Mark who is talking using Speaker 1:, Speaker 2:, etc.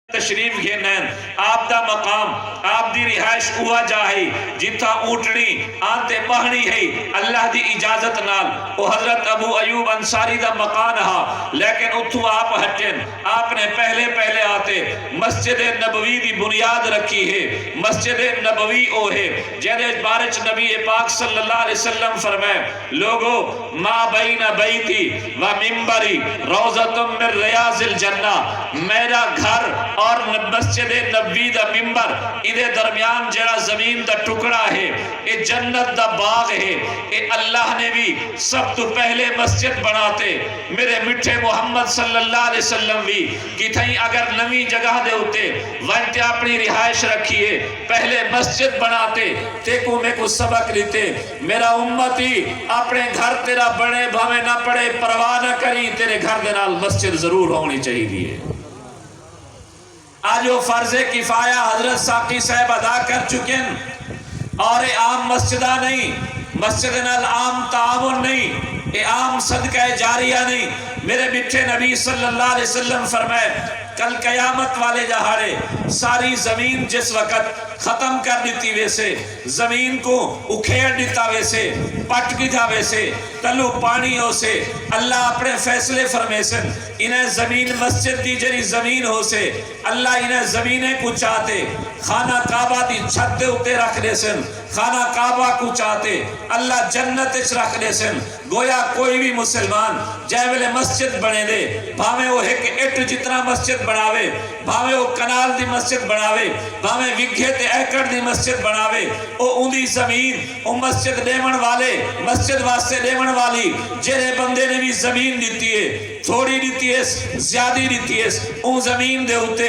Speaker 1: تشریف گھنین آپ دا مقام آپ دی رہائش ہوا جاہی جتھا اونٹنی آنتے پہنی ہے اللہ دی اجازت نال او حضرت ابو ایوب انصاری دا مقام ہا لیکن اتھو آپ ہٹن آپ نے پہلے آتے مسجد نبوی دی بنیاد رکھی ہے مسجد نبوی او ہے جیدے بارچ نبی پاک صلی اللہ علیہ وسلم فرمائے لوگو ما بین بیتی و ممبری روضۃ من ریاض الجنہ میرا گھر اور مسجد نبوی دا ممبر ادھے درمیان جڑا زمین دا ٹکڑا ہے اے جنت دا باغ ہے اے اللہ نے بھی سب تو پہلے مسجد بناتے میرے مٹھے محمد صلی اللہ علیہ وسلم بھی کہ تھیں اگر نوی جگہ دے ہوتے وانتے اپنی رہائش رکھیے پہلے مسجد بناتے تیکو میں کو سبق لیتے میرا امتی اپنے گھر تیرا بڑے بھامے نہ پڑے پرواہ نہ کری تیرے گھر دے نال مسجد ضرور ہونی چاہیے آج وہ فرض کفایہ حضرت ساقی صاحب ادا کر چکن اور اے عام مسجدہ نہیں مسجد نال عام تعاون نہیں اے عام صدقہ جاریہ نہیں میرے مٹھے نبی صلی اللہ علیہ وسلم فرمائے کل قیامت والے جہارے ساری زمین جس وقت ختم کر دیتی ویسے زمین کو اکھیڑ دیتا ویسے پٹ دیتا ویسے تلو پانی ہو سے اللہ اپنے فیصلے فرمیسن انہیں زمین مسجد دی جری زمین ہو سے اللہ انہیں زمینیں کو چاہتے خانہ کعبہ دی چھت دے اتے رکھ دے سن خانہ کعبہ کو چاہتے اللہ جنت اچ رکھ دے سن گویا کوئی بھی مسلمان جائے ویلے مسجد بنے دے بھاویں وہ ایک اٹ جتنا مسجد بناوے بھاویں وہ کنال دی مسجد بناوے بھاویں وگھے تے ایکڑ دی مسجد بناوے او اندھی زمین او مسجد دیمن والے مسجد واسطے دیمن والی جرے بندے نے بھی زمین دیتی ہے تھوڑی دیتی ہے زیادی دیتی ہے اون زمین دے ہوتے